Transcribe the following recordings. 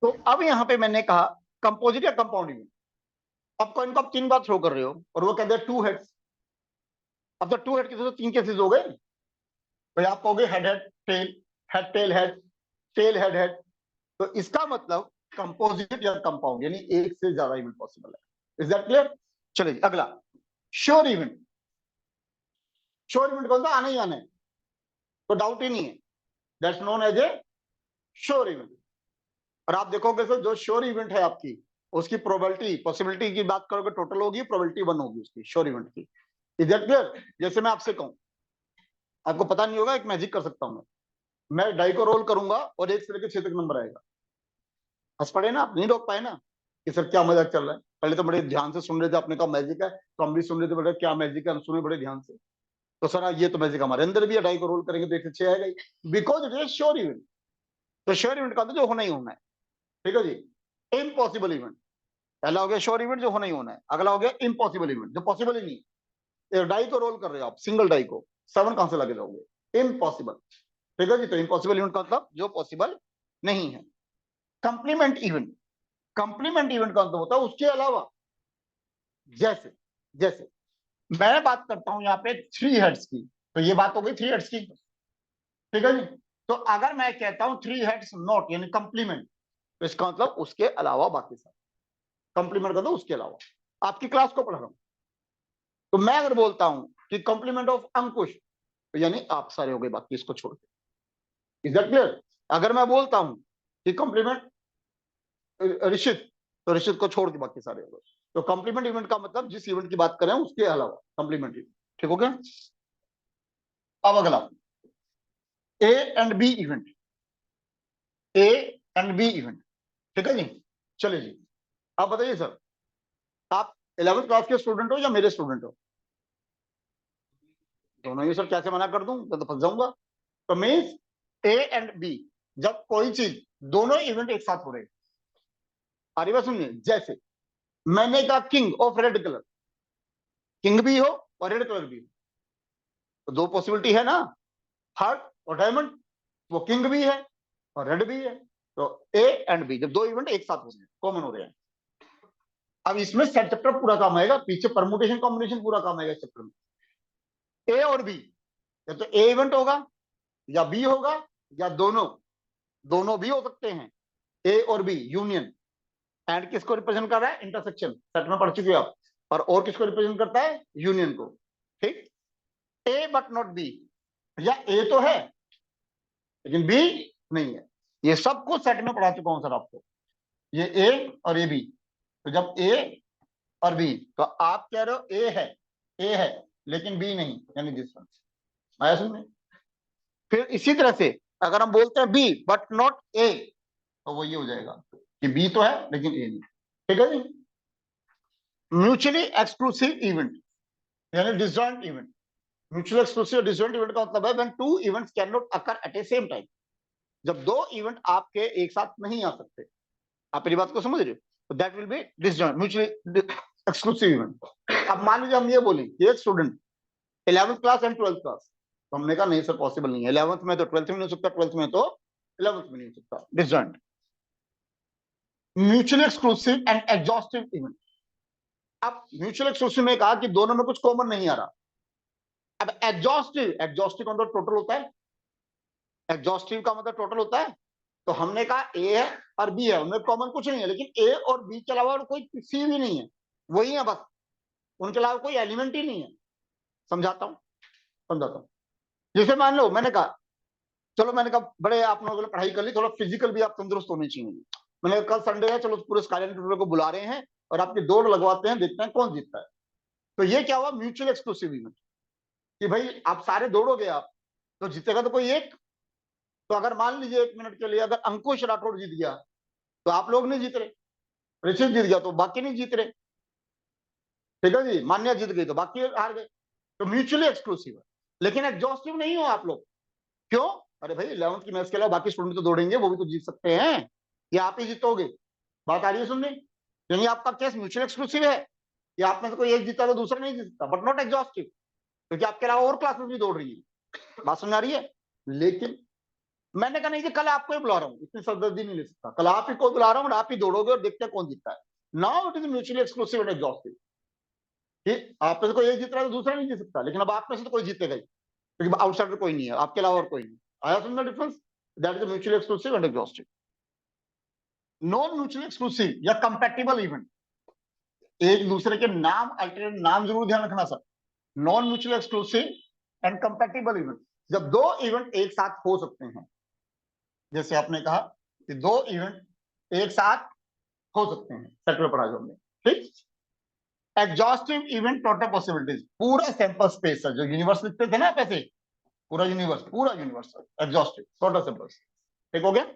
तो अब यहाँ पे मैंने कहा कंपोजिट या कंपाउंड इवेंट। अब कॉइन को आप तीन बार थ्रो कर रहे हो और वो कहते हैं टू हेड्स। अब तो टू हेड के तो तीन केसेस हो गए भाई। आप कहोगे head head tail, head tail head, tail head head. तो इसका मतलब कंपोजिट या कंपाउंड यानी एक से ज्यादा इवेंट पॉसिबल है। Is that clear? चलिए अगला श्योर इवेंट। श्योर इवेंट कौन सा? आना ही आना है, तो डाउट ही नहीं है। That's known as a sure event. और आप देखोगे सर जो श्योर इवेंट है आपकी, उसकी प्रोबेबिलिटी पॉसिबिलिटी की बात करोगे टोटल होगी, प्रोबेबिलिटी 1 होगी उसकी श्योर इवेंट की। Is that clear? जैसे मैं आपसे कहूं, आपको पता नहीं होगा, एक मैजिक कर सकता हूं मैं डाई को रोल करूंगा और एक से लेकर 6 तक नंबर आएगा। हंस पड़े ना आप, नहीं रोक पाए ना कि सर क्या मजाक चल रहा है। पहले तो बड़े ध्यान से सुन रहे थे, आपने कहा मैजिक है तो हम भी सुन रहे थे, बड़े क्या मैजिक है, हम सुने बड़े ध्यान से। तो सर ये तो मैजिक हमारे अंदर भी है, डाई को रोल करेंगे तो 1 से 6 आएगा ही, because it is sure event. तो श्योर इवेंट का जो होना ही होना है। ठीक है जी। इम्पॉसिबल इवेंट, पहला हो गया श्योर इवेंट जो होना ही होना है, अगला हो गया इम्पॉसिबल इवेंट जो पॉसिबल ही नहीं। डाई को रोल कर रहे हो आप, सिंगल डाई को 7 कहां से लगे जाओगे? इम्पॉसिबल। ठीक है जी। तो इम्पॉसिबल इवेंट का मतलब जो पॉसिबल नहीं है। कंप्लीमेंट इवेंट, कंप्लीमेंट इवेंट का मतलब होता है उसके अलावा। जैसे जैसे मैं बात करता हूं यहाँ पे 3 हेड्स की, तो ये बात हो गई 3 हेड्स की। ठीक है जी। तो अगर मैं कहता हूं 3 हेड्स नॉट यानी कंप्लीमेंट, तो इसका मतलब उसके अलावा बाकी सब। कंप्लीमेंट का तो उसके अलावा। आपकी क्लास को पढ़ रहा हूं, तो मैं अगर बोलता हूं कि कॉम्प्लीमेंट ऑफ अंकुश, तो यानी आप सारे हो गए बाकी इसको छोड़ के। Is that clear? अगर मैं बोलता हूं कि कॉम्प्लीमेंट ऋषित, तो ऋषित को छोड़ के बाकी सारे हो गए। तो कॉम्प्लीमेंट इवेंट का मतलब जिस इवेंट की बात करें उसके अलावा कॉम्प्लीमेंट इवेंट। ठीक हो गया? अब अगला A and B event. A and B event. ठीक है जी। चलिए जी। आप बताइए सर, आप 11th क्लास के स्टूडेंट हो या मेरे स्टूडेंट हो? दोनों ही सर, कैसे मना कर दूं, तो फंस जाऊंगा। तो मीन्स ए एंड बी, जब कोई चीज दोनों इवेंट एक साथ हो रहे। अरे बात सुनिए, जैसे मैंने कहा king of red colour, king भी हो और रेड कलर भी हो, तो दो पॉसिबिलिटी है ना, हार्ट और डायमंड। वो किंग भी है और रेड भी है। तो ए एंड बी जब दो इवेंट एक साथ हो रहे हैं, कॉमन हो रहे हैं। अब इसमें सब चैप्टर पूरा काम आएगा, पीछे परमुटेशन कॉम्बिनेशन पूरा काम आएगा इस चैप्टर में। ए और बी, या तो ए इवेंट होगा या बी होगा या दोनों, दोनों भी हो सकते हैं। ए और बी यूनियन। एंड किसको रिप्रेजेंट कर रहा है? इंटरसेक्शन, सेट में पढ़ चुके हो आप। और किसको रिप्रेजेंट करता है? यूनियन को। ठीक। ए बट नॉट बी, या ए तो है लेकिन बी नहीं है। ये सब कुछ सेट में पढ़ा चुका हूं सर आपको। ये ए और ये बी, तो जब ए और बी, तो आप कह रहे हो ए है लेकिन बी नहीं, यानी दिस वन। आया समझ में? फिर इसी तरह से अगर हम बोलते हैं बी बट नॉट ए, तो वो ये हो जाएगा कि बी तो है लेकिन ए नहीं। ठीक है जी। म्यूचुअली एक्सक्लूसिव इवेंट यानी disjoint event. Mutual exclusive disjoint event का मतलब है when two events can not occur at a same time, जब दो इवेंट आपके एक साथ नहीं आ सकते। आप मेरी बात को समझ रहे हो? तो that will B disjoint mutually exclusive event. अब मान लीजिए हम ये बोलें कि एक student 11th class and 12th class, तो हमने कहा नहीं सर पॉसिबल नहीं है, 11th में तो 12th में नहीं हो सकता, 12th में तो 11th में नहीं हो सकता। Disjoint. Mutually exclusive and exhaustive event. अब म्यूचुअल एक्सक्लूसिव में कहा कि दोनों में कुछ कॉमन नहीं आ रहा। अब एग्जॉस्टिव, एग्जॉस्टिव का मतलब टोटल होता है। एग्जॉस्टिव का मतलब टोटल होता है। तो हमने कहा ए है और बी है, उनमें कॉमन कुछ नहीं है, लेकिन ए और बी के अलावा और कोई सी भी नहीं है, वही है बस, उनके अलावा कोई एलिमेंट ही नहीं है। समझाता हूं, समझाता हूं। जैसे मान लो मैंने कहा, चलो मैंने कहा बड़े आप लोगों ने पढ़ाई कर ली, थोड़ा फिजिकल भी आप तंदुरुस्त होने चाहिए। मैंने कहा कल संडे है, चलो पूरे स्काईलाइन टूर को बुला रहे हैं और आपकी दौड़ लगवाते हैं, देखते हैं कौन जीतता है। तो ये क्या हुआ? म्यूचुअल एक्सक्लूसिव इवेंट, कि भाई आप सारे दौड़ोगे आप, तो जीतेगा तो कोई एक। तो अगर मान लीजिए 1 मिनट के लिए अगर अंकुश राठौड़ जीत गया, तो आप लोग नहीं जीत रहे। ऋषित जीत गया तो बाकी नहीं जीत रहे। ठीक है जी। मान्या जीत गई तो बाकी हार गए। तो म्यूचुअली एक्सक्लूसिव है, लेकिन एग्जॉस्टिव नहीं हो आप लोग। क्यों? अरे भाई 11th की मैथ्स के अलावा बाकी स्टूडेंट तो दौड़ेंगे, वो भी तो जीत सकते हैं, या आप ही जीतोगे? बात आ रही है सुनने? यानी आपका केस म्यूचुअल एक्सक्लूसिव है, या आप में से कोई एक जीता तो दूसरा नहीं जीतता, बट नॉट एग्जॉस्टिव, क्योंकि आपके अलावा और क्लासेस भी दौड़ रही है। बात समझ आ रही है? लेकिन मैंने कहा नहीं जी कल आपको ही बुला रहा हूँ, इतनी सरदर्दी नहीं ले सकता, कल आप ही को बुला रहा हूँ और आप ही दौड़ोगे और देखते हैं कौन जीतता है। Now it is mutually exclusive and exhaustive कि आप में से कोई एक जीत रहा है तो दूसरा नहीं जीत सकता, लेकिन अब आप में से तो कोई जीतेगा ही क्योंकि आउटसाइडर कोई नहीं है, आपके अलावा और कोई नहीं। आया समझ difference? That is mutually exclusive and exhaustive. Non mutually exclusive या कंपैटिबल इवेंट, एक दूसरे के नाम अल्टरनेट नाम जरूर ध्यान रखना sir. Non mutually exclusive and compatible event, जब दो इवेंट एक साथ हो सकते हैं, जैसे आपने कहा कि दो इवेंट एक साथ हो सकते हैं, सेक्टर पढ़ा जो हमने, ठीक। एग्जॉस्टिव इवेंट टोटल पॉसिबिलिटीज, पूरा सैंपल स्पेस है, जो यूनिवर्स लिखते थे ना पैसे, पूरा यूनिवर्स एग्जॉस्टिव टोटल सैंपल, ठीक हो गया।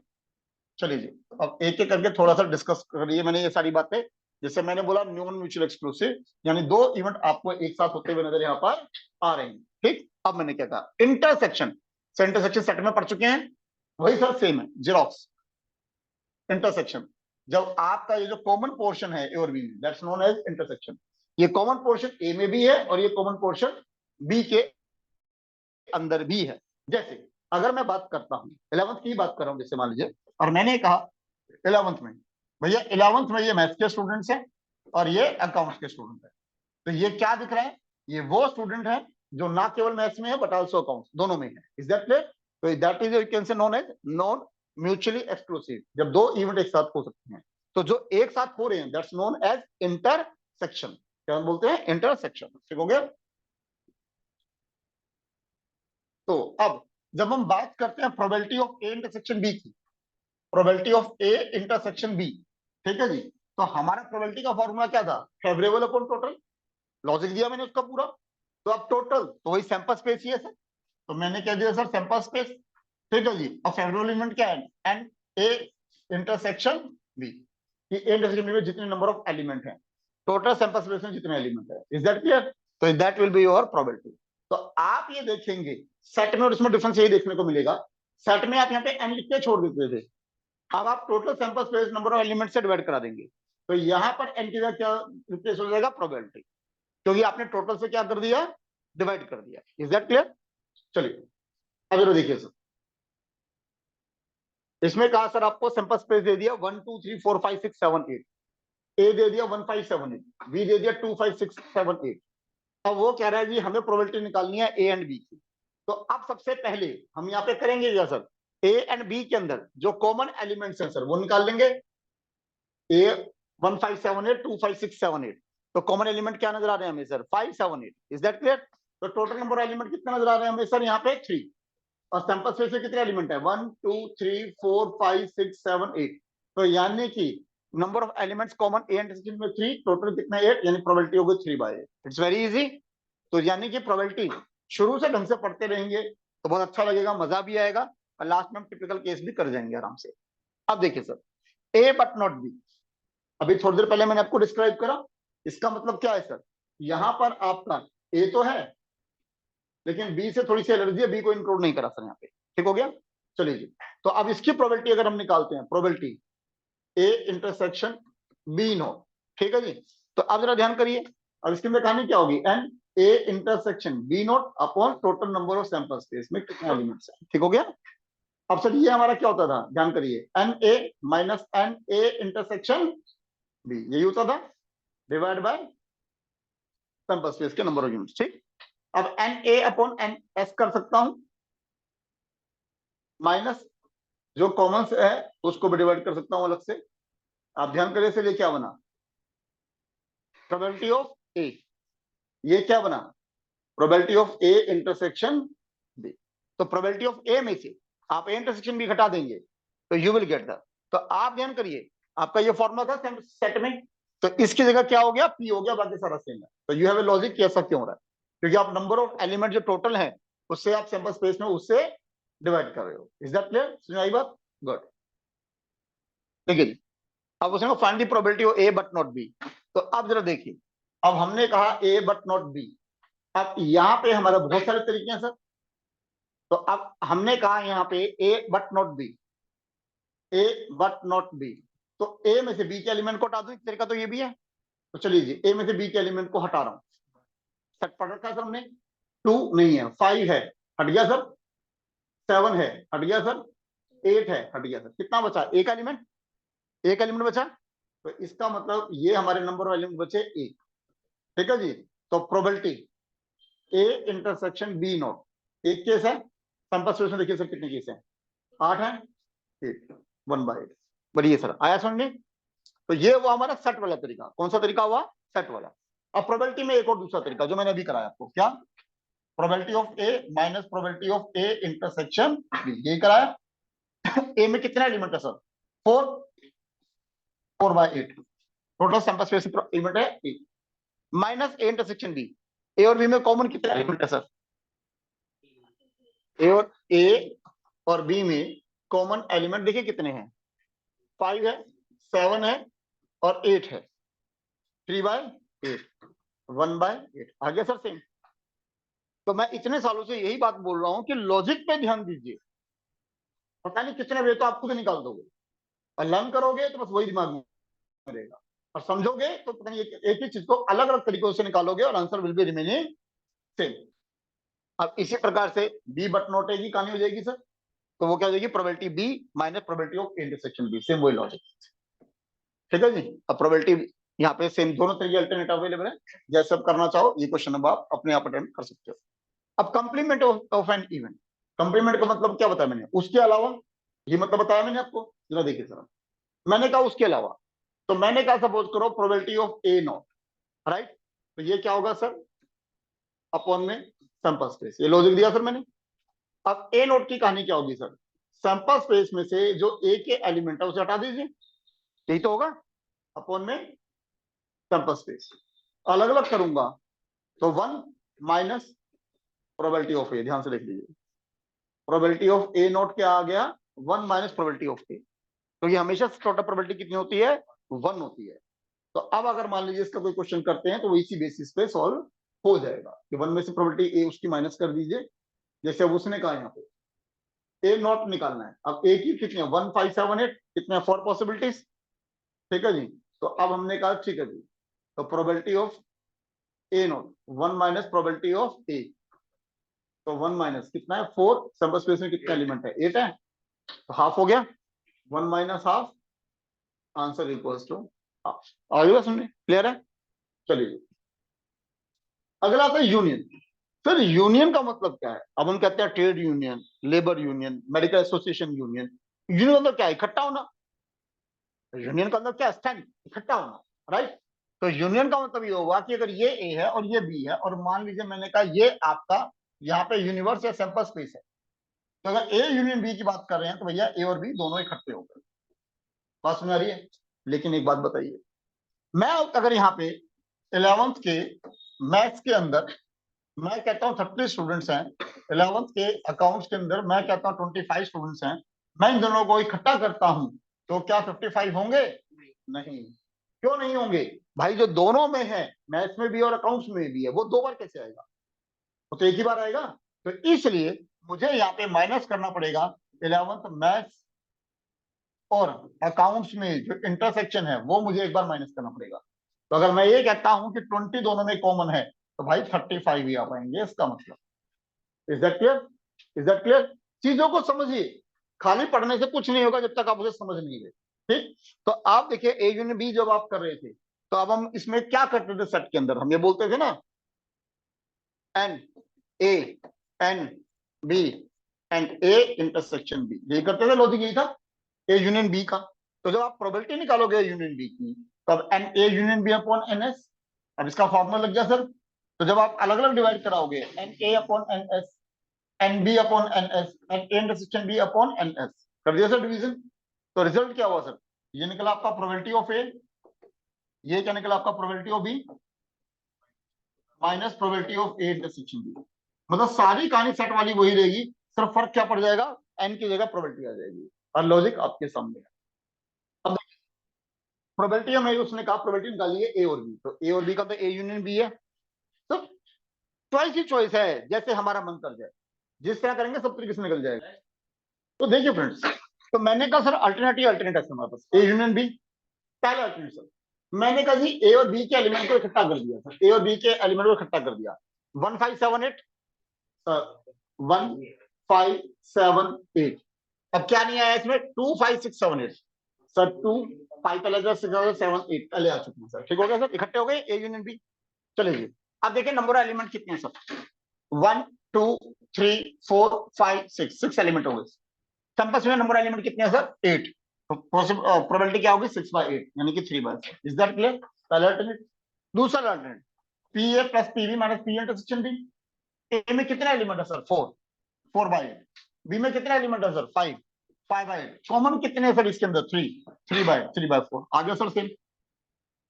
चलिए जी, अब एक एक करके थोड़ा सा डिस्कस करिए मैंने ये सारी बातें। जैसे मैंने बोला नॉन म्यूचुअल एक्सक्लूसिव, यानी दो इवेंट आपको एक साथ होते हुए नजर यहाँ पर आ रहे हैं, ठीक। अब मैंने क्या कहा, इंटरसेक्शन, इंटरसेक्शन सेट में पढ़ चुके हैं, वही सर सेम है जेरोक्स। इंटरसेक्शन, जब आपका ये जो कॉमन पोर्शन है ए और बी में, दैट्स नोन एज इंटरसेक्शन। ये कॉमन पोर्शन ए में भी है और ये कॉमन पोर्शन बी के अंदर भी है। जैसे अगर मैं बात करता हूं 11th की बात कर रहा हूं, जैसे मान लीजिए, और मैंने कहा 11th में, भैया 11th में ये मैथ्स के स्टूडेंट्स हैं और ये अकाउंट्स के स्टूडेंट है, तो ये क्या दिख रहा है, ये वो स्टूडेंट है जो ना केवल मैथ्स में है बट आल्सो अकाउंट्स, दोनों में है। Is that clear? तो that is you can say known as non mutually exclusive, जब दो इवेंट एक साथ हो सकते हैं, तो जो एक साथ हो रहे हैं दैट्स नोन एज इंटरसेक्शन। क्या बोलते हैं? इंटरसेक्शन, ठीक हो गया। तो अब जब हम बात करते हैं probability of A intersection B की, probability of A intersection B, ठीक है जी, तो हमारा प्रोबेबिलिटी का फॉर्मूला क्या था, फेवरेबल अपॉन टोटल, लॉजिक दिया मैंने उसका पूरा। तो अब टोटल तो वही सैंपल स्पेस ही है सर, तो मैंने कह दिया सर सैंपल स्पेस, ठीक है जी। और फेवरेबल एलिमेंट क्या है, एन ए इंटरसेक्शन बी, कि ए इंटरसेक्शन बी में जितने नंबर ऑफ एलिमेंट हैं, टोटल सैंपल स्पेस में जितने एलिमेंट है। Is that clear? तो that will be your probability. तो आप ये देखेंगे सेट में और इसमें डिफरेंस यही देखने को मिलेगा, सेट में आप यहाँ पे एन लिख के छोड़ देते थे, अब आप total sample space number of element से डिवाइड करा देंगे, तो यहां पर एन की जगह क्या रिप्लेस हो जाएगा, प्रोबेबिलिटी, क्योंकि आपने टोटल से क्या कर दिया, डिवाइड कर दिया। Is that clear? चलिए अब जरा देखिए सर, इसमें कहा सर आपको सैंपल स्पेस दे दिया 1 2 3 4 5 6 7 8, ए दे दिया 1 5 7 8, बी दे दिया 2 5 6 7 8। अब वो कह रहा है जी हमें प्रोबेबिलिटी निकालनी है ए एंड बी की। तो अब सबसे पहले हम यहाँ पे करेंगे क्या सर, ए एंड बी के अंदर जो कॉमन एलिमेंट्स हैं सर वो निकाल लेंगे। ए 1 5 7 8 2 5 6 7 8, तो कॉमन एलिमेंट क्या नजर आ रहे हैं हमें सर, 5 7 8। Is that clear? तो टोटल नंबर एलिमेंट कितने नजर आ रहे हैं हमें सर, यहाँ पे 3। और सैंपल स्पेस में कितने एलिमेंट है, 1 2 3 4 5 6 7 8। तो यानी कि number of elements common A and में 3, टोटल कितना 8, यानी प्रोबेबिलिटी हो गई 3/8। It's very easy. तो यानी कि प्रोबेबिलिटी शुरू से ढंग से पढ़ते रहेंगे तो बहुत अच्छा लगेगा, मजा भी आएगा, और लास्ट में हम टिपिकल केस भी कर जाएंगे आराम से। अब देखिए sir, A but not B, अभी थोड़ी देर पहले मैंने आपको डिस्क्राइब करा, इसका मतलब क्या है सर, यहां पर आपका ए तो है लेकिन बी से थोड़ी सी एलर्जी है, बी को इंक्लूड नहीं करा सर यहाँ पे, ठीक हो गया। चलिए जी, तो अब इसकी प्रोबेबिलिटी अगर हम निकालते हैं, probability A intersection B not, ठीक है जी। तो अब जरा ध्यान करिए, अब इसके अंदर कहानी क्या होगी, N A intersection B not upon total number of sample space में कितने एलिमेंट्स हैं, ठीक हो गया। अब सर ये हमारा क्या होता था, ध्यान करिए, N A minus N A intersection B, यही होता था, डिवाइड बाय सैंपल स्पेस के नंबर ऑफ यूनिट्स, ठीक। अब N A upon N S कर सकता हूं, माइनस जो कॉमन है उसको भी डिवाइड कर सकता हूं अलग से। आप ध्यान करिए, इसलिए क्या बना, प्रोबेबिलिटी ऑफ ए, ये क्या बना, probability of A intersection B. तो प्रोबेबिलिटी ऑफ ए में से आप ए इंटरसेक्शन बी घटा देंगे तो यू विल गेट द, तो आप ध्यान करिए, आपका ये फॉर्मूला था सेट में, तो इसकी जगह क्या हो गया, पी हो गया, बाकी सारा सेम है। तो यू हैव ए लॉजिक कि ऐसा क्यों हो रहा है, क्योंकि आप नंबर ऑफ एलिमेंट जो टोटल है उससे आप सैंपल स्पेस में उससे डिवाइड कर रहे हो। इज दैट क्लियर, सुनाई बात, गुड। देखिए अब उसने find the probability of A but not B, तो अब जरा देखिए, अब हमने कहा ए बट नॉट बी, अब यहां पे हमारा बहुत सारे तरीके हैं सर। तो अब हमने कहा यहाँ पे A but not B, A but not B, तो ए में से बी के एलिमेंट को हटा दूं, एक तरीका तो ये भी है। तो चलिए जी, ए में से बी के एलिमेंट को हटा रहा हूं, सेट पढ़ रखा है सर हमने, 2 नहीं है, 5 है, हट गया सर, 7 है, हट गया सर, 8 है, हट गया सर। कितना बचा? एक एलिमेंट, एक एलिमेंट बचा। तो इसका मतलब ये हमारे नंबर ऑफ एलिमेंट बचे एक। ठीक है जी। तो probability A intersection B not एक केस है। सैंपल स्पेस में देखिए सर कितने केस हैं? 8 है। 8 1/8। बढ़िया सर, आया समझ? तो ये वो हमारा सेट वाला तरीका। कौन सा तरीका हुआ? सेट वाला। अब प्रोबेबिलिटी में एक और दूसरा तरीका जो मैंने अभी कराया आपको, क्या? Probability of A minus probability of A intersection B, यही कराया। ए में कितने एलिमेंट है sir? 4, 4/8। Total sample space element है 8 minus A intersection B. A और बी में कॉमन कितने एलिमेंट है सर? ए और बी में कॉमन एलिमेंट देखिए कितने हैं? 5 है, 7 है और 8 है। 3/8, 1/8 आ गया सर सेम। तो मैं इतने सालों से यही बात बोल रहा हूं कि लॉजिक पे ध्यान दीजिए। पता नहीं कितने वे तो आप खुद निकाल दोगे, और लर्न करोगे तो बस वही दिमाग में रहेगा, और समझोगे तो पता नहीं एक ही चीज को अलग अलग तरीकों से निकालोगे और answer will be remaining same. अब इसी प्रकार से बी बट नॉट ए की कहानी हो जाएगी सर। तो वो क्या हो जाएगी? Probability B minus probability of intersection B, same वही लॉजिक। ठीक है जी। अब प्रोबेबिलिटी यहाँ पे सेम, दोनों तरीके अल्टरनेट अवेलेबल है। जैसे आप करना चाहो ये क्वेश्चन अब आप अपने आप अटेम्प्ट कर सकते हो। अब complement of an event, complement का मतलब क्या बताया मैंने? उसके अलावा, ये मतलब बताया मैंने आपको, जरा देखिए सर। मैंने कहा उसके अलावा, तो मैंने कहा सपोज करो probability of A not, right? तो ये क्या होगा सर? अपॉन में सैंपल स्पेस, ये लॉजिक दिया सर मैंने। अब ए नोट की कहानी क्या होगी सर? सैंपल स्पेस में से जो ए के एलिमेंट है उसे हटा दीजिए, यही तो होगा। अपॉन में सैंपल स्पेस, अलग अलग करूंगा तो 1 माइनस प्रोबेबिलिटी ऑफ ए, ध्यान से देख लीजिए। प्रोबेबिलिटी ऑफ ए नोट क्या आ गया? 1 माइनस प्रोबेबिलिटी ऑफ ए। तो ये हमेशा टोटल प्रोबेबिलिटी कितनी होती है? 1 होती है। तो अब अगर मान लीजिए इसका कोई क्वेश्चन करते हैं तो वो इसी बेसिस पे सॉल्व हो जाएगा कि 1 में से प्रोबेबिलिटी ए उसकी माइनस कर दीजिए, जैसे अब उसने कहा यहाँ पे ए नॉट निकालना है। अब ए की कितनी है? 1 5 7 8, कितने? 4 पॉसिबिलिटीज। ठीक है जी। तो अब हमने कहा ठीक है जी, तो probability of A not 1 minus probability of A. तो 1 माइनस कितना है? 4। सैंपल स्पेस में कितना एलिमेंट है? 8 है, तो हाफ हो गया। 1 minus half, answer equals to half. आ गया सुनने? क्लियर है? चलिए अगला आता है यूनियन। सर यूनियन का मतलब क्या है? अब हम कहते हैं trade union, labour union, medical association union. Union का मतलब क्या है? इकट्ठा होना। यूनियन का मतलब क्या? स्ट्रेंथ, इकट्ठा होना, राइट? तो यूनियन का मतलब ये होगा कि अगर ये ए है और ये बी है, और मान लीजिए मैंने कहा ये आपका यहाँ पे यूनिवर्स या सैंपल स्पेस है, तो अगर ए यूनियन बी की बात कर रहे हैं तो भैया ए और बी दोनों इकट्ठे हो गए। बात समझ आ रही है? लेकिन एक बात बताइए, मैं अगर यहाँ पे 11th के मैथ्स के अंदर मैं कहता हूँ 30 स्टूडेंट्स हैं, 11th के अकाउंट्स के अंदर मैं कहता हूँ 25 स्टूडेंट्स हैं, मैं इन दोनों को इकट्ठा करता हूं तो क्या 55 होंगे? नहीं। क्यों नहीं होंगे? भाई जो दोनों में है, मैथ्स में भी और अकाउंट्स में भी है, वो 2 बार कैसे आएगा? वो तो एक ही बार आएगा। तो इसलिए मुझे यहाँ पे माइनस करना पड़ेगा 11th मैथ्स और अकाउंट्स में जो इंटरसेक्शन है वो मुझे एक बार माइनस करना पड़ेगा। तो अगर मैं ये कहता हूं कि 20 दोनों में कॉमन है, तो भाई 35 ही आ पाएंगे, इसका मतलब। Is that clear? Is that clear? चीजों को समझिए, खाली पढ़ने से कुछ नहीं होगा जब तक आप उसे समझ नहीं गए। ठीक? तो आप देखिए ए यूनियन बी जब आप कर रहे थे, तो अब हम इसमें क्या करते थे? सेट के अंदर हम ये बोलते थे ना, N A N B and A intersection B, यही करते थे। लॉजिक यही था ए यूनियन बी का। तो जब आप प्रोबेबिलिटी निकालोगे यूनियन बी की, तो अब N A union B upon N S, अब इसका फॉर्मूला लग गया सर। तो जब आप अलग अलग डिवाइड कराओगे, N A upon N S, N B upon N S, N A intersection B upon N S, कर दिया सर डिवीजन। तो रिजल्ट क्या हुआ सर? ये निकला आपका प्रोबेबिलिटी ऑफ ए, ये क्या निकला आपका? Probability of B minus probability of A intersection B. मतलब सारी कहानी सेट वाली वही रहेगी, सिर्फ फर्क क्या पड़ जाएगा? एन की जगह प्रोबेबिलिटी आ जाएगी, और लॉजिक आपके सामने है। अब प्रोबेबिलिटी हमें उसने कहा प्रोबेबिलिटी निकाली है ए और बी, तो ए और बी का तो ए यूनियन बी है। तो चॉइस ही चॉइस है, जैसे हमारा मन कर जाए, जिस तरह करेंगे सब तरीके से निकल जाएगा। तो देखिए फ्रेंड्स, तो मैंने कहा सर अल्टरनेटिव अल्टरनेट है हमारे पास, ए यूनियन बी। पहला अल्टरनेट सर, मैंने कहा जी ए और बी के एलिमेंट को इकट्ठा कर दिया सर, ए और बी के एलिमेंट को इकट्ठा कर दिया। 1 5 7 8 सर, 1 5 7 8, अब क्या नहीं आया इसमें, 2 5 6 7 8 सर, 2 5 पहले 6 7 8 पहले आ चुके हैं सर। ठीक हो गया सर, इकट्ठे हो गए ए यूनियन बी। चलिए अब देखिए नंबर ऑफ एलिमेंट कितने हैं सर, 1 2 3 4 5 6 एलिमेंट हो गए। कैंपस में नंबर एलिमेंट कितने हैं सर, 8। प्रोबेबिलिटी क्या होगी, 6/8 यानी कि 3/6। Is that clear? पहला अल्टरनेट। दूसरा alternate, P A plus P B minus P intersection B. A में कितने एलिमेंट है सर, 4/8। बी में कितने एलिमेंट है सर, 5/8। कॉमन कितने हैं सर इसके अंदर, 3/4। आ गया सर सेम,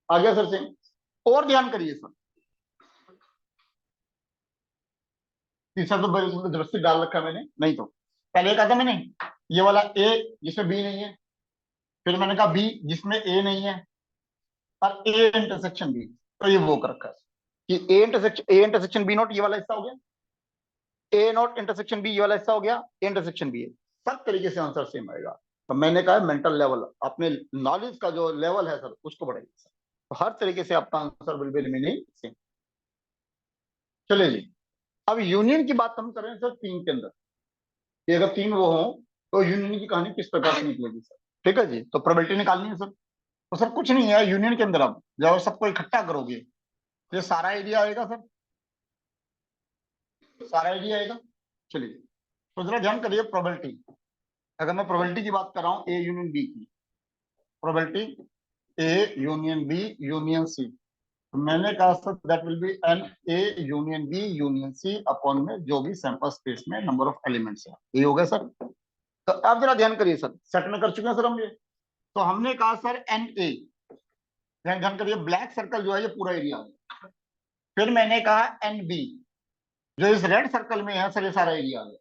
आ गया सर सेम। और ध्यान करिए सर, तीसरा तो जबरदस्ती डाल रखा मैंने, नहीं तो पहले कहा था मैंने ये वाला ए जिसमें बी नहीं है, फिर मैंने कहा बी जिसमें ए नहीं है, और ए इंटरसेक्शन बी। तो ये वो कर रखा है कि ए इंटरसेक्शन बी नॉट, ये वाला हिस्सा हो गया, ए नॉट इंटरसेक्शन बी, ये वाला हिस्सा हो गया, ए इंटरसेक्शन बी है। सब तरीके से आंसर सेम आएगा। तो मैंने कहा मेंटल लेवल, अपने नॉलेज का जो लेवल है सर उसको बढ़ाइए सर, तो हर तरीके से आपका answer will be remaining same. चलिए जी, अब यूनियन की बात हम कर रहे हैं सर तीन के अंदर, कि अगर तीन वो हो तो यूनियन की कहानी किस प्रकार से निकलेगी सर। ठीक है जी, तो प्रोबेबिलिटी निकालनी है सर। तो सर कुछ नहीं है यूनियन के अंदर, अब जब सबको इकट्ठा करोगे तो ये सारा एरिया आएगा सर, सारा एरिया आएगा। चलिए तो जरा ध्यान करिए, प्रोबेबिलिटी, अगर मैं प्रोबेबिलिटी की बात कर रहा हूँ ए यूनियन बी की, probability A union B union C, तो मैंने कहा sir that will be N A union B union C upon में जो भी सैंपल स्पेस में नंबर ऑफ एलिमेंट्स है, ये हो गया सर। तो अब जरा ध्यान करिए सर, सेट में कर चुके हैं सर हम ये। तो हमने कहा सर एन ए, ध्यान करिए ब्लैक सर्कल जो है ये पूरा एरिया है। फिर मैंने कहा एन बी, जो इस रेड सर्कल में है सर ये सारा एरिया है।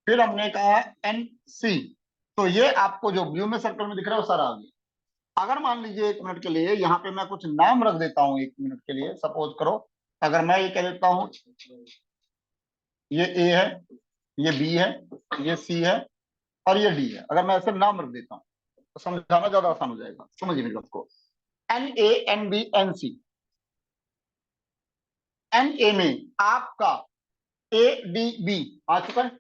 फिर हमने कहा एन सी, तो ये आपको जो ब्लू में सर्कल में दिख रहा है वो सारा आ गया। अगर मान लीजिए 1 मिनट के लिए यहाँ पे मैं कुछ नाम रख देता हूँ, 1 मिनट के लिए सपोज करो, अगर मैं ये कह देता हूँ ये ए है, ये बी है, ये सी है, और ये डी है, अगर मैं ऐसे नाम रख देता हूँ तो समझाना ज्यादा आसान हो जाएगा, समझिए मेरी बात को। N A N B N C, N A में आपका ए डी बी आ चुका है,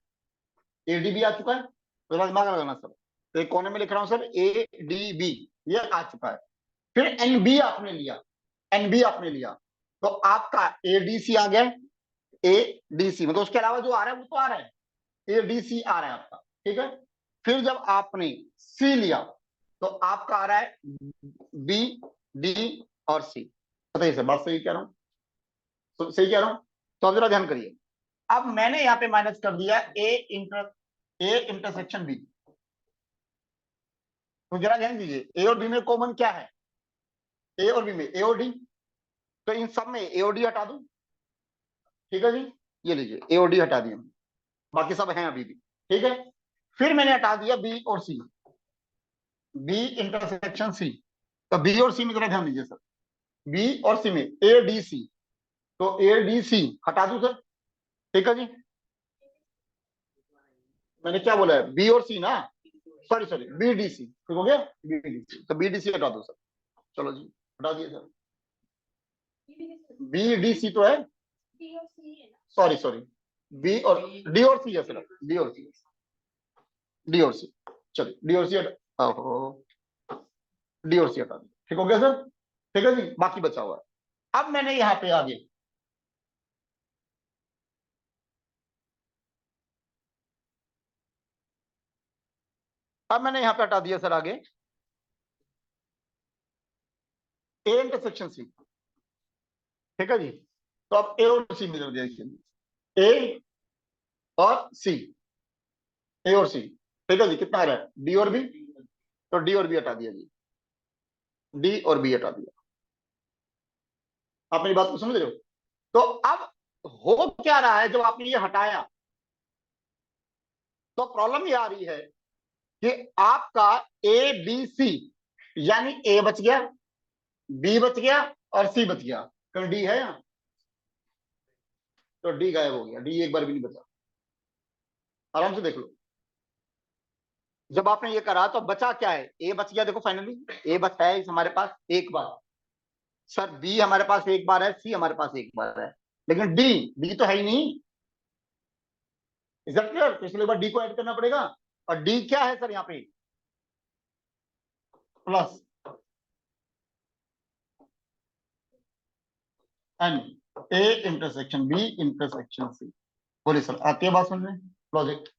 ए डी बी आ चुका है, तो दिमाग लगाना सर। तो एक कोने में लिख रहा हूं सर ए डी बी, ये आ चुका है। फिर एन बी आपने लिया, एन बी आपने लिया, तो आपका ए डी सी आ गया, ए डी सी, मतलब उसके अलावा जो आ रहा है वो तो आ रहा है, ए डी सी आ रहा है आपका। ठीक है, फिर जब आपने सी लिया तो आपका आ रहा है बी डी और सी। बताइए सर बात सही कह रहा हूँ, तो सही कह रहा हूं? तो अब जरा ध्यान करिए, अब मैंने यहां पे माइनस कर दिया ए इंटरसेक्शन बी। तो जरा ध्यान दीजिए ए और बी में कॉमन क्या है, ए और बी में ए और डी, तो इन सब में ए और डी हटा दो। ठीक है जी, ये लीजिए ए और डी हटा दिए, बाकी सब हैं अभी भी। ठीक है, फिर मैंने हटा दिया बी और सी, बी इंटरसेक्शन सी। तो बी और सी में जरा ध्यान दीजिए सर, बी और सी में ए डी सी, तो ए डी सी हटा दू सर। ठीक है जी, मैंने क्या बोला है, बी और सी ना, sorry sorry B D C, ठीक हो गया, बी डी सी, तो बी डी सी हटा दो सर। चलो जी हटा दिए सर, बी डी सी तो है, सॉरी सॉरी बी और डी और सी है सिर्फ, डी और सी, डी और सी, चलिए डी और सी हटा, डी और सी हटा दिया। ठीक हो गया सर, ठीक है जी, बाकी बचा हुआ है। अब मैंने यहाँ पे आगे, अब मैंने यहाँ पे हटा दिया सर आगे ए इंटरसेक्शन सी। ठीक है जी, तो अब ए और सी में देखिए, ए और सी, ए और सी। ठीक है जी, कितना आ रहा है डी और बी, तो डी और बी हटा दिया जी, डी और बी हटा दिया। आप मेरी बात को समझ रहे हो? तो अब हो क्या रहा है, जब आपने ये हटाया तो प्रॉब्लम ये आ रही है कि आपका ए बी सी, यानी ए बच गया, बी बच गया और सी बच गया, कहीं डी है यहाँ, तो डी गायब हो गया, डी एक बार भी नहीं बचा। आराम से देख लो, जब आपने ये करा तो बचा क्या है, ए बच गया, देखो फाइनली ए बचा है इस हमारे पास एक बार, सर बी हमारे पास एक बार है, सी हमारे पास एक बार है, लेकिन डी तो है ही नहीं। Is that clear? तो इसलिए एक बार डी को ऐड करना पड़ेगा, और डी क्या है सर यहाँ पे, plus N A intersection B intersection C. बोलिए सर, आती है बात समझ में? लॉजिक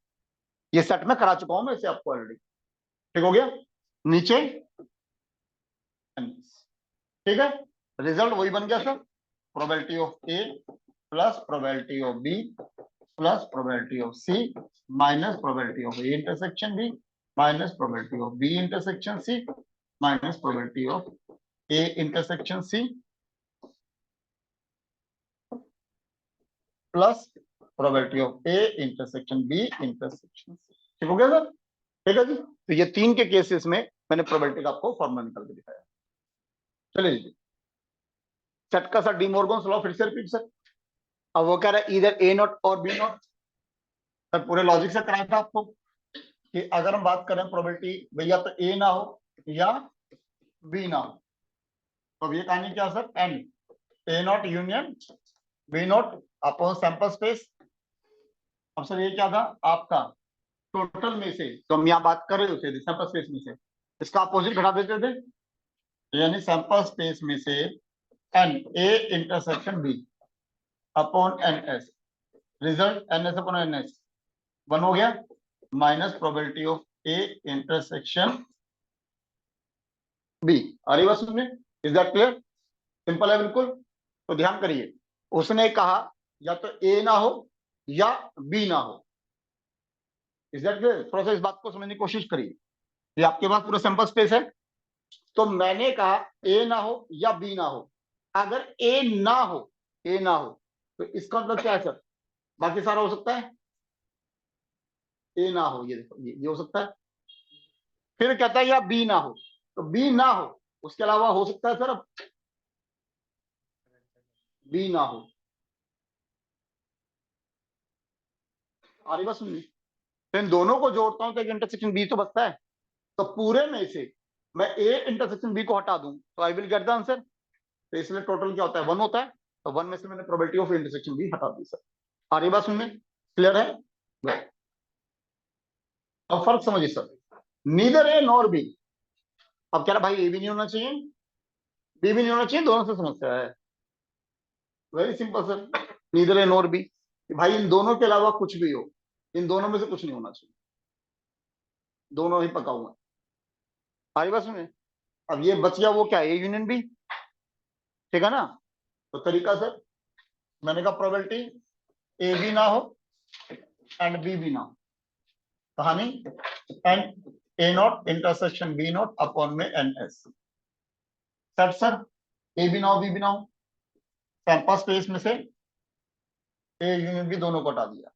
ये सेट में करा चुका हूं मैं इसे आपको ऑलरेडी। ठीक हो गया? नीचे ठीक है, रिजल्ट वही बन गया sir, probability of A plus probability of B plus probability of C minus probability of A intersection B minus probability of B intersection C minus probability of A intersection C plus probability of A intersection B intersection C. ठीक हो गया sir? ठीक है जी। तो ये तीन के केसेस में मैंने प्रोबेबिलिटी का आपको फॉर्मूला निकाल के दिखाया। चलिए जी, सेट का सर डी मॉर्गन्स लॉ फिर से रिपीट सर। अब वो कह रहा है इधर ए नॉट और बी नॉट। सर पूरे लॉजिक से कराया था आपको कि अगर हम बात करें प्रोबेबिलिटी भैया तो ए ना हो या बी ना हो, तो अब ये कहानी क्या sir, N A not union B not upon sample space. अब सर ये क्या था आपका टोटल में से, तो हम यहाँ बात कर रहे होते थे सैंपल स्पेस में से, इसका अपोजिट घटा देते थे, यानी सैंपल स्पेस में से N A intersection B upon N S, result N S upon N S one हो गया, minus probability of A intersection B. आ रही बात सुनने? Is that clear? सिंपल है बिल्कुल। तो ध्यान करिए, उसने कहा या तो ए ना हो या बी ना हो। Is that clear? थोड़ा सा इस बात को समझने की कोशिश करिए। ये आपके पास पूरा सैंपल स्पेस है, तो मैंने कहा ए ना हो या बी ना हो। अगर ए ना हो, ए ना हो तो इसका मतलब क्या है सर, बाकी सारा हो सकता है, ए ना हो, ये देखो ये हो सकता है। फिर कहता है या बी ना हो, तो बी ना हो उसके अलावा हो सकता है सर, अब बी ना हो। आ रही बात सुनिए, तो इन दोनों को जोड़ता हूं तो एक इंटरसेक्शन बी तो बचता है, तो पूरे में से मैं ए इंटरसेक्शन बी को हटा दूं तो I will get the answer. तो इसलिए टोटल क्या होता है, वन होता है, तो वन में से मैंने प्रोबेबिलिटी ऑफ इंटरसेक्शन बी हटा दी सर। आ रही बात सुनने? क्लियर है? अब फर्क समझिए sir, neither A nor be. अब कह रहा भाई ए भी नहीं होना चाहिए बी भी नहीं होना चाहिए, दोनों से समस्या है। Very simple sir, neither A nor be, भाई इन दोनों के अलावा कुछ भी हो, इन दोनों में से कुछ नहीं होना चाहिए, दोनों ही पका हुआ है। सारी बात सुनिए, अब ये बच गया वो क्या है, ए यूनियन बी। ठीक है ना? तो तरीका सर, मैंने कहा प्रोबेबिलिटी ए भी ना हो एंड बी भी ना हो, कहानी and A not intersection B not upon में N S. Set sir, A भी ना हो बी भी ना हो, सैंपल स्पेस में से ए यूनियन बी दोनों को हटा दिया,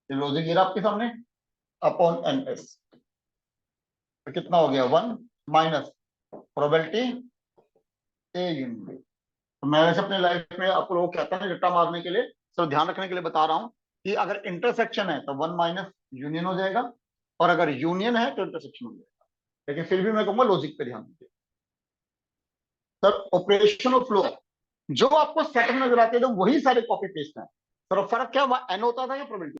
ये लॉजिक गिरा आपके सामने, अपॉन एन एस। तो कितना हो गया, one minus probability A union B. तो मैं वैसे अपने लाइफ में आप लोग कहता है रट्टा मारने के लिए, सिर्फ ध्यान रखने के लिए बता रहा हूं कि अगर इंटरसेक्शन है तो वन माइनस यूनियन हो जाएगा, और अगर यूनियन है तो इंटरसेक्शन हो जाएगा। लेकिन फिर भी मैं कहूंगा लॉजिक पे ध्यान दीजिए सर। ऑपरेशन ऑफ फ्लो जो आपको सेट में नजर आते थे वही सारे कॉपी पेस्ट है सर। फर्क क्या हुआ, एन होता था या प्रोबेबिलिटी?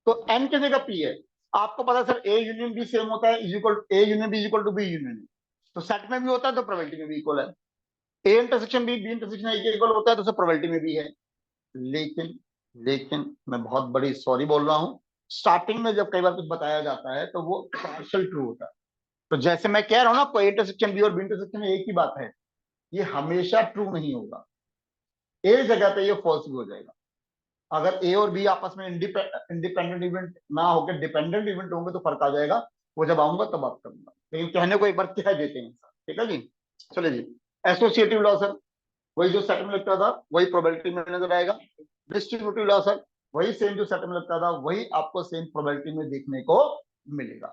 तो एन की जगह पी है। आपको पता है sir A union B same होता है, equal A union B equal to B union. तो सेट में भी होता है तो प्रोबेबिलिटी में भी इक्वल है। A intersection B intersection A के इक्वल होता है तो सर प्रोबेबिलिटी में भी है। लेकिन लेकिन मैं बहुत बड़ी सॉरी बोल रहा हूं, स्टार्टिंग में जब कई बार कुछ बताया जाता है तो वो पार्शियल ट्रू होता है। तो जैसे मैं कह रहा हूं ना, कोई इंटरसेक्शन बी और बी इंटरसेक्शन एक ही बात है, ये हमेशा ट्रू नहीं होगा, एक जगह पे ये फॉल्स भी हो जाएगा। अगर ए और बी आपस में इंडिपेंडेंट इवेंट ना होकर डिपेंडेंट इवेंट होंगे तो फर्क आ जाएगा, वो जब आऊंगा तब बात करूंगा, लेकिन कहने को एक बार कह देते हैं। ठीक है जी? चलिए जी, एसोसिएटिव लॉ सर, वही जो सेट में लगता था वही प्रोबेबिलिटी में नजर आएगा। डिस्ट्रीब्यूटिव लॉ सर, वही सेम जो सेट में लगता था वही आपको सेम प्रोबेबिलिटी में देखने को मिलेगा।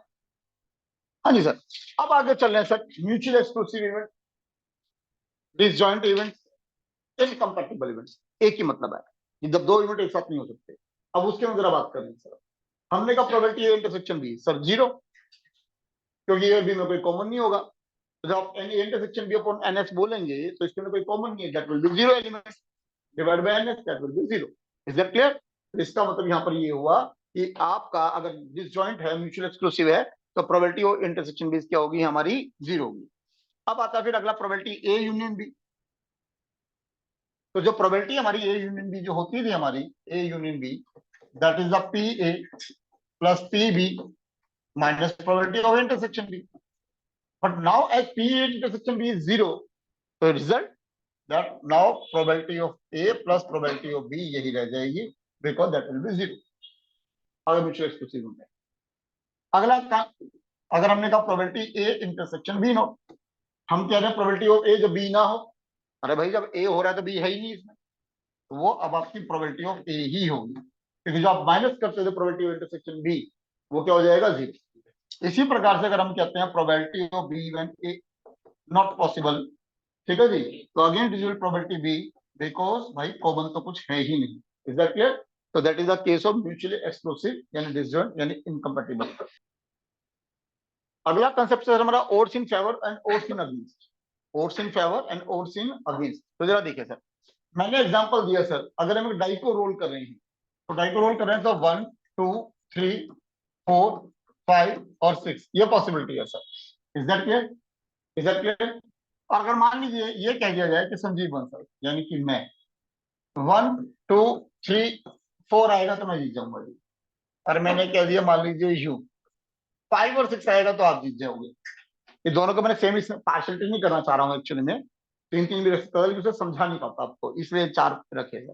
हाँ जी सर। अब आगे चल रहे हैं sir, mutual exclusive event, disjoint event, incompatible event. एक ही मतलब है कि जब दो इवेंट एक साथ नहीं हो सकते। अब उसके में जरा बात करें सर, हमने कहा probability A intersection B sir zero, क्योंकि ए बी में कोई कॉमन नहीं होगा। तो जब आप any intersection B upon N S बोलेंगे तो इसके में कोई कॉमन नहीं है, that will be zero element divide by N S, that will be zero. Is that clear? तो इसका मतलब यहाँ पर ये हुआ कि आपका अगर डिसजॉइंट है, म्यूचुअल एक्सक्लूसिव है, तो प्रोबेबिलिटी ऑफ इंटरसेक्शन भी क्या होगी हमारी, 0 होगी। अब आता है फिर अगला प्रोबेबिलिटी ए यूनियन बी। तो जो प्रोबेबिलिटी हमारी ए यूनियन बी जो होती थी हमारी, A union B, that is the P A plus P B minus probability of intersection B. But now as P A intersection B is 0, तो result that now probability of A plus probability of B यही रह जाएगी, because that will B 0 अगर mutual exclusive होंगे। अगला काम, अगर हमने कहा probability A intersection B no, हम कह रहे हैं प्रोबेबिलिटी ऑफ ए जो बी ना हो। अरे भाई जब ए हो रहा है तो बी है ही नहीं इसमें, तो वो अब आपकी प्रोबेबिलिटी ऑफ ए ही होगी, क्योंकि जो आप माइनस करते थे प्रोबेबिलिटी ऑफ इंटरसेक्शन बी, वो क्या हो जाएगा, 0। इसी प्रकार से अगर हम कहते हैं probability of B when A not possible, ठीक है जी, तो again digital probability B, because भाई कॉमन तो कुछ है ही नहीं। Is that clear? तो that is the case of mutually exclusive यानी डिसजॉइंट यानी इनकम्पैटिबल। अगला कंसेप्ट है हमारा odds in favour and odds in against. Odds in favour and odds in against. तो जरा देखिए सर, मैंने एग्जांपल दिया सर, अगर हम डाई को रोल कर रहे हैं, तो डाई को रोल कर रहे हैं तो 1 2 3 4 5 और 6 ये पॉसिबिलिटी है sir. Is that clear? Is that clear? और अगर मान लीजिए ये कह दिया जाए कि संजीव बंसल यानी कि मैं 1 2 3 4 आएगा तो मैं जीत जाऊंगा जी। और मैंने कह दिया मान लीजिए यू 5 और 6 आएगा तो आप जीत जाओगे। ये दोनों को मैंने सेम पार्शलिटी नहीं करना चाह रहा हूँ एक्चुअली में, 3 3 भी रख सकता था, लेकिन उसे समझा नहीं पाता आपको, इसलिए 4 रखेगा।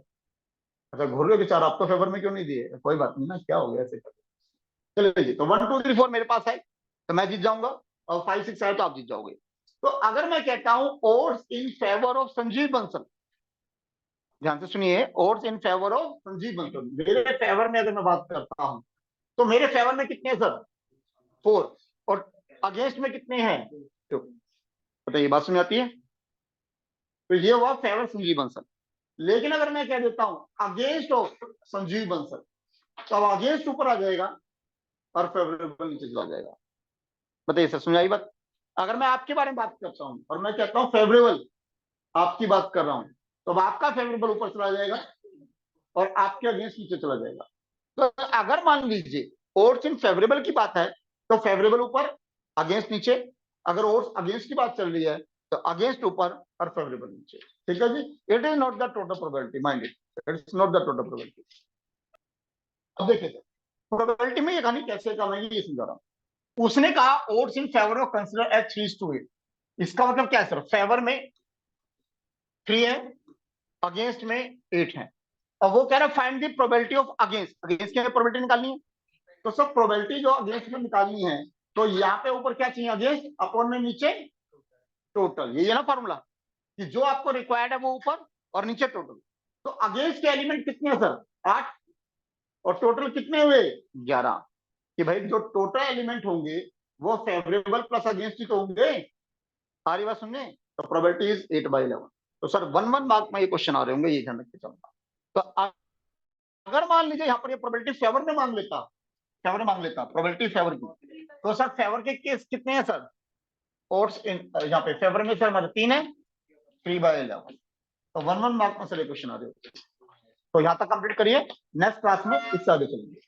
अच्छा घूर रहे हो कि 4 आपको फेवर में क्यों नहीं दिए, कोई बात नहीं ना, क्या हो गया ऐसे। चलिए जी, तो 1 2 3 4 मेरे पास है तो मैं जीत जाऊंगा, और 5 6 आए तो आप जीत जाओगे। तो अगर मैं कहता हूं odds in favour of Sanjeev Bansal, ध्यान से सुनिए, odds in favour of Sanjeev Bansal, मेरे फेवर में अगर मैं बात करता हूं, तो मेरे फेवर में कितने हैं सर, 4, और अगेंस्ट में कितने हैं, 2। बताइए बात समझ आती है? तो ये हुआ फेवर संजीव बंसल। लेकिन अगर मैं कह देता हूं अगेंस्ट ऑफ संजीव बंसल, तो अब अगेंस्ट ऊपर आ जाएगा और फेवरेबल नीचे चला जाएगा। बताइए सर, समझाई बात? अगर मैं आपके बारे में बात करता हूं और मैं कहता हूं फेवरेबल, आपकी बात कर रहा हूं, तो अब आपका फेवरेबल ऊपर चला जाएगा और आपके अगेंस्ट नीचे चला जाएगा। तो अगर मान लीजिए ओड्स इन फेवरेबल की बात है, तो फेवरेबल ऊपर अगेंस्ट नीचे, अगर ओड्स अगेंस्ट की बात चल रही है तो अगेंस्ट ऊपर और फेवरेबल नीचे। ठीक है जी, it is not the total probability, mind it, it is not the total probability. अब देखिए प्रोबेबिलिटी में ये कहानी कैसे काम है ये समझा रहा हूं। उसने कहा odds in favour of consider as 3:8। इसका मतलब क्या है सर, फेवर में 3 है, अगेंस्ट में 8 है, और वो कह रहा है find the probability of against. Against की प्रोबेबिलिटी निकालनी है, तो सब प्रोबेबिलिटी जो अगेंस्ट में निकालनी है, तो यहाँ पे ऊपर क्या चाहिए, अगेंस्ट, अपॉन में नीचे टोटल। ये है ना फॉर्मूला, कि जो आपको रिक्वायर्ड है वो ऊपर और नीचे टोटल। तो अगेंस्ट के एलिमेंट कितने हैं सर, 8, और टोटल कितने हुए, 11। कि भाई जो टोटल एलिमेंट होंगे वो फेवरेबल प्लस अगेंस्ट ही तो होंगे। सारी बात सुनने, तो प्रोबेबिलिटी इज 8/11। तो सर 1 1 मार्क में ये क्वेश्चन आ रहे होंगे, ये ध्यान रख के चलना। तो अगर मान लीजिए यहाँ पर ये प्रोबेबिलिटी फेवर में मांग लेता, फेवर में मांग लेता प्रोबेबिलिटी फेवर की, तो सर फेवर के केस कितने हैं सर, ओड्स इन, यहाँ पे फेवर में सर हमारे 3 है, 3/11। तो 1 1 मार्क में सर ये क्वेश्चन आ रहे हो। तो यहाँ तक कंप्लीट करिए, नेक्स्ट क्लास में इससे आगे चलेंगे।